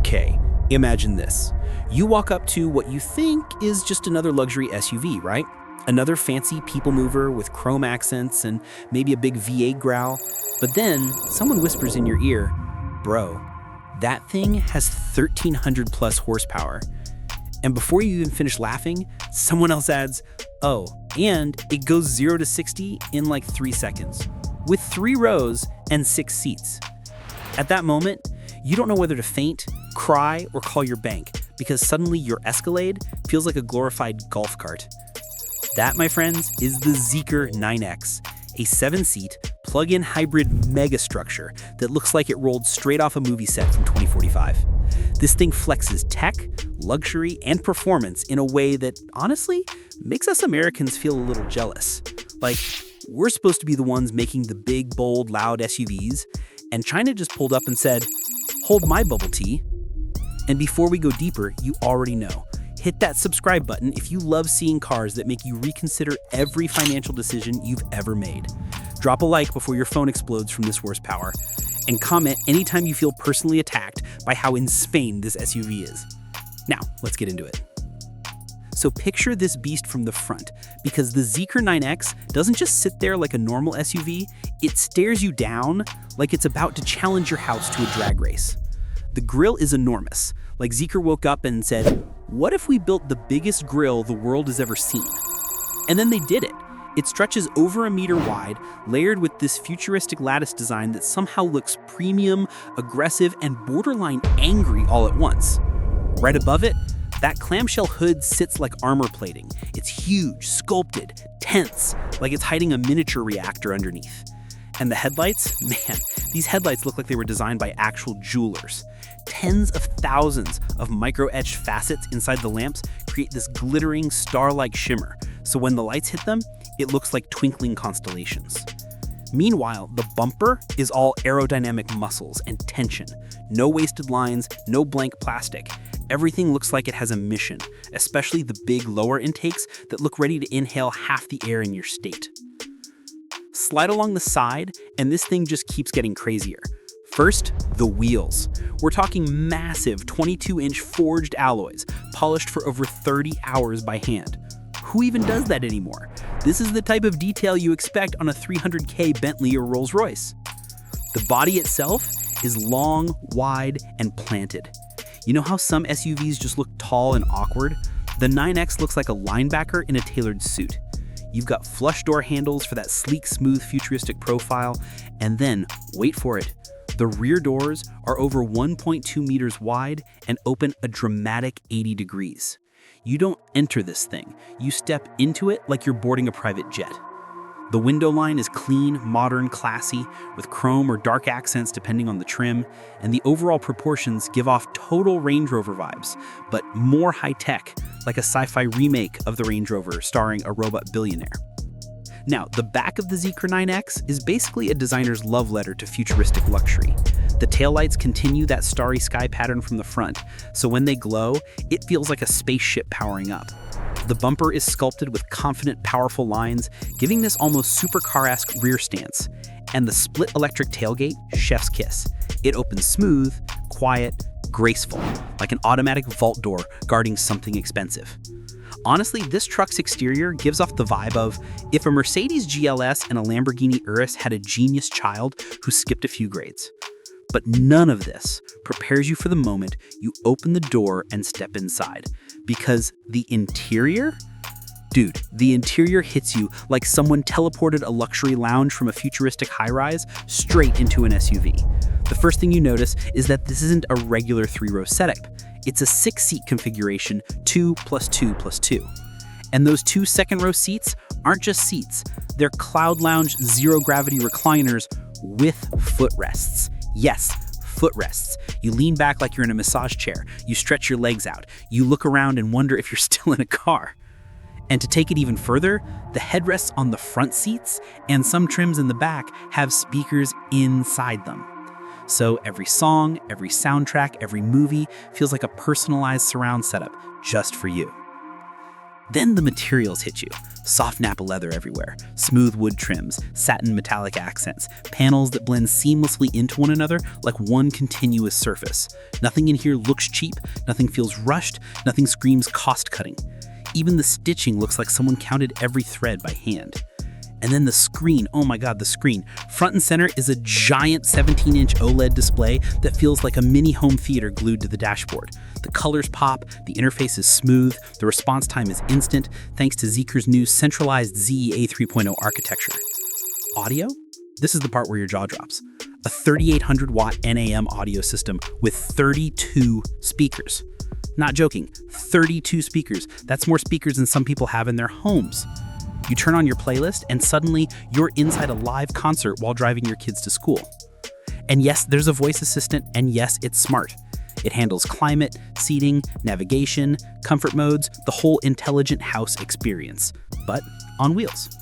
Okay, imagine this. You walk up to what you think is just another luxury SUV, right? Another fancy people mover with chrome accents and maybe a big V8 growl. But then someone whispers in your ear, bro, that thing has 1,300 plus horsepower. And before you even finish laughing, someone else adds, oh, and it goes 0 to 60 in like 3 seconds, with 3 rows and 6 seats. At that moment, you don't know whether to faint, cry, or call your bank, because suddenly your Escalade feels like a glorified golf cart. That, my friends, is the Zeekr 9X, a 7-seat, plug-in hybrid megastructure that looks like it rolled straight off a movie set from 2045. This thing flexes tech, luxury, and performance in a way that, honestly, makes us Americans feel a little jealous. Like, we're supposed to be the ones making the big, bold, loud SUVs, and China just pulled up and said, hold my bubble tea. And before we go deeper, you already know. Hit that subscribe button if you love seeing cars that make you reconsider every financial decision you've ever made. Drop a like before your phone explodes from this horsepower, and comment anytime you feel personally attacked by how insane this SUV is. Now, let's get into it. So picture this beast from the front, because the Zeekr 9X doesn't just sit there like a normal SUV, it stares you down like it's about to challenge your house to a drag race. The grille is enormous, like Zeekr woke up and said, what if we built the biggest grille the world has ever seen? And then they did it. It stretches over a meter wide, layered with this futuristic lattice design that somehow looks premium, aggressive, and borderline angry all at once. Right above it, that clamshell hood sits like armor plating. It's huge, sculpted, tense, like it's hiding a miniature reactor underneath. And the headlights? Man, these headlights look like they were designed by actual jewelers. Tens of thousands of micro-etched facets inside the lamps create this glittering star-like shimmer, so when the lights hit them, it looks like twinkling constellations. Meanwhile, the bumper is all aerodynamic muscles and tension. No wasted lines, no blank plastic. Everything looks like it has a mission, especially the big lower intakes that look ready to inhale half the air in your state. Slide along the side, and this thing just keeps getting crazier. First, the wheels. We're talking massive 22-inch forged alloys, polished for over 30 hours by hand. Who even does that anymore? This is the type of detail you expect on a 300K Bentley or Rolls-Royce. The body itself is long, wide, and planted. You know how some SUVs just look tall and awkward? The 9X looks like a linebacker in a tailored suit. You've got flush door handles for that sleek, smooth, futuristic profile, and then, wait for it, the rear doors are over 1.2 meters wide and open a dramatic 80 degrees. You don't enter this thing, you step into it like you're boarding a private jet. The window line is clean, modern, classy, with chrome or dark accents depending on the trim, and the overall proportions give off total Range Rover vibes, but more high-tech, like a sci-fi remake of the Range Rover starring a robot billionaire. Now, the back of the Zeekr 9X is basically a designer's love letter to futuristic luxury. The taillights continue that starry sky pattern from the front, so when they glow, it feels like a spaceship powering up. The bumper is sculpted with confident, powerful lines, giving this almost supercar-esque rear stance. And the split electric tailgate, chef's kiss. It opens smooth, quiet, graceful, like an automatic vault door guarding something expensive. Honestly, this truck's exterior gives off the vibe of if a Mercedes GLS and a Lamborghini Urus had a genius child who skipped a few grades. But none of this prepares you for the moment you open the door and step inside. Because the interior? Dude, the interior hits you like someone teleported a luxury lounge from a futuristic high-rise straight into an SUV. The first thing you notice is that this isn't a regular 3-row setup. It's a 6-seat configuration, 2 plus 2 plus 2. And those 2 second-row seats aren't just seats. They're Cloud Lounge zero-gravity recliners with footrests. Yes, footrests. You lean back like you're in a massage chair. You stretch your legs out. You look around and wonder if you're still in a car. And to take it even further, the headrests on the front seats and some trims in the back have speakers inside them. So every song, every soundtrack, every movie feels like a personalized surround setup just for you. Then the materials hit you. Soft Napa leather everywhere, smooth wood trims, satin metallic accents, panels that blend seamlessly into one another like one continuous surface. Nothing in here looks cheap, nothing feels rushed, nothing screams cost-cutting. Even the stitching looks like someone counted every thread by hand. And then the screen, oh my god, the screen. Front and center is a giant 17-inch OLED display that feels like a mini home theater glued to the dashboard. The colors pop, the interface is smooth, the response time is instant, thanks to Zeekr's new centralized ZEA 3.0 architecture. Audio? This is the part where your jaw drops. A 3,800 watt NAM audio system with 32 speakers. Not joking, 32 speakers. That's more speakers than some people have in their homes. You turn on your playlist and suddenly you're inside a live concert while driving your kids to school. And yes, there's a voice assistant, and yes, it's smart. It handles climate, seating, navigation, comfort modes, the whole intelligent house experience, but on wheels.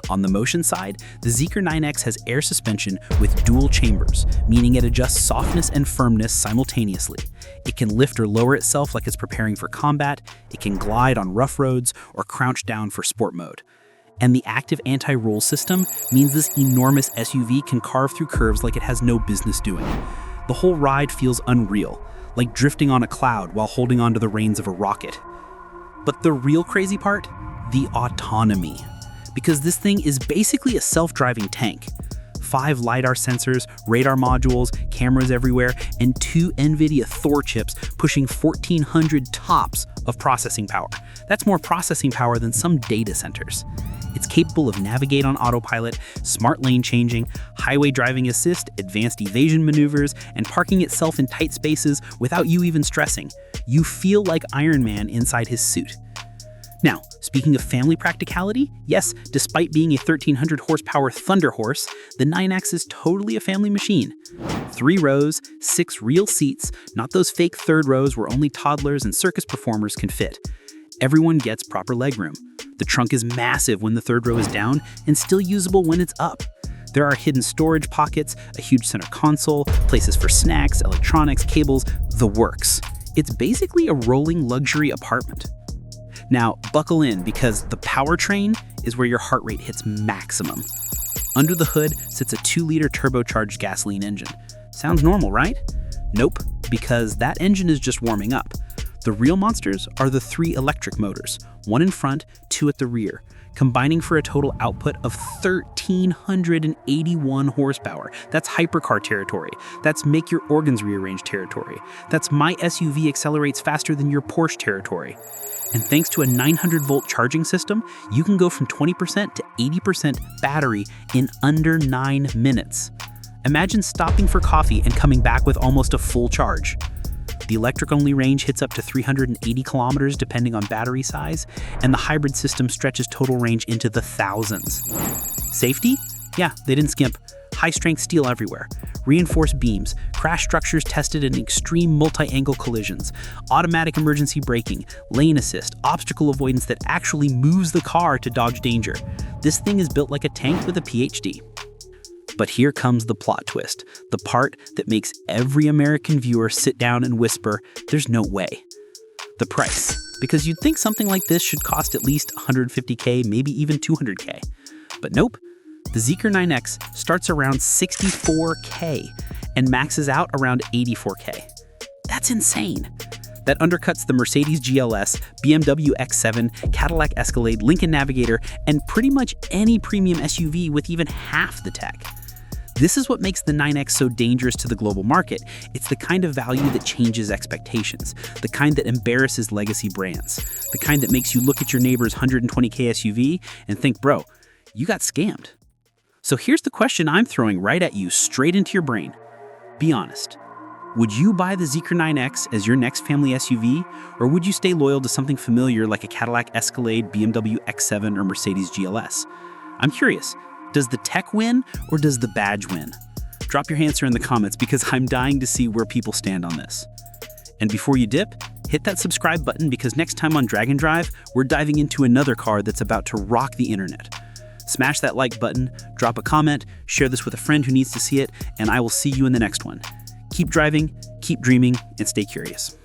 On the motion side, the Zeekr 9X has air suspension with dual chambers, meaning it adjusts softness and firmness simultaneously. It can lift or lower itself like it's preparing for combat, it can glide on rough roads, or crouch down for sport mode. And the active anti-roll system means this enormous SUV can carve through curves like it has no business doing. The whole ride feels unreal, like drifting on a cloud while holding onto the reins of a rocket. But the real crazy part? The autonomy. Because this thing is basically a self-driving tank. 5 LiDAR sensors, radar modules, cameras everywhere, and 2 NVIDIA Thor chips pushing 1,400 TOPS of processing power. That's more processing power than some data centers. It's capable of navigate on autopilot, smart lane changing, highway driving assist, advanced evasion maneuvers, and parking itself in tight spaces without you even stressing. You feel like Iron Man inside his suit. Now, speaking of family practicality, yes, despite being a 1,300 horsepower Thunder Horse, the 9X is totally a family machine. 3 rows, 6 real seats, not those fake third rows where only toddlers and circus performers can fit. Everyone gets proper legroom. The trunk is massive when the third row is down and still usable when it's up. There are hidden storage pockets, a huge center console, places for snacks, electronics, cables, the works. It's basically a rolling luxury apartment. Now, buckle in because the Powertrain is where your heart rate hits maximum. Under the hood sits a 2-liter turbocharged gasoline engine. Sounds normal, right? Nope, because that engine is just warming up. The real monsters are the 3 electric motors, 1 in front, 2 at the rear, combining for a total output of 1,381 horsepower. That's hypercar territory. That's make your organs rearrange territory. That's my SUV accelerates faster than your Porsche territory. And thanks to a 900-volt charging system, you can go from 20% to 80% battery in under 9 minutes. Imagine stopping for coffee and coming back with almost a full charge. The electric-only range hits up to 380 kilometers depending on battery size, and the hybrid system stretches total range into the thousands. Safety? Yeah, they didn't skimp. High-strength steel everywhere, reinforced beams, crash structures tested in extreme multi-angle collisions, automatic emergency braking, lane assist, obstacle avoidance that actually moves the car to dodge danger. This thing is built like a tank with a PhD. But here comes the plot twist, the part that makes every American viewer sit down and whisper, "There's no way." The price. Because you'd think something like this should cost at least $150K, maybe even $200K. But nope. The Zeekr 9X starts around $64K and maxes out around $84K. That's insane. That undercuts the Mercedes GLS, BMW X7, Cadillac Escalade, Lincoln Navigator, and pretty much any premium SUV with even half the tech. This is what makes the 9X so dangerous to the global market. It's the kind of value that changes expectations, the kind that embarrasses legacy brands, the kind that makes you look at your neighbor's $120K SUV and think, bro, you got scammed. So here's the question I'm throwing right at you, straight into your brain. Be honest. Would you buy the Zeekr 9X as your next family SUV, or would you stay loyal to something familiar like a Cadillac Escalade, BMW X7, or Mercedes GLS? I'm curious, does the tech win, or does the badge win? Drop your answer in the comments because I'm dying to see where people stand on this. And before you dip, hit that subscribe button because next time on Drag and Drive, we're diving into another car that's about to rock the internet. Smash that like button, drop a comment, share this with a friend who needs to see it, and I will see you in the next one. Keep driving, keep dreaming, and stay curious.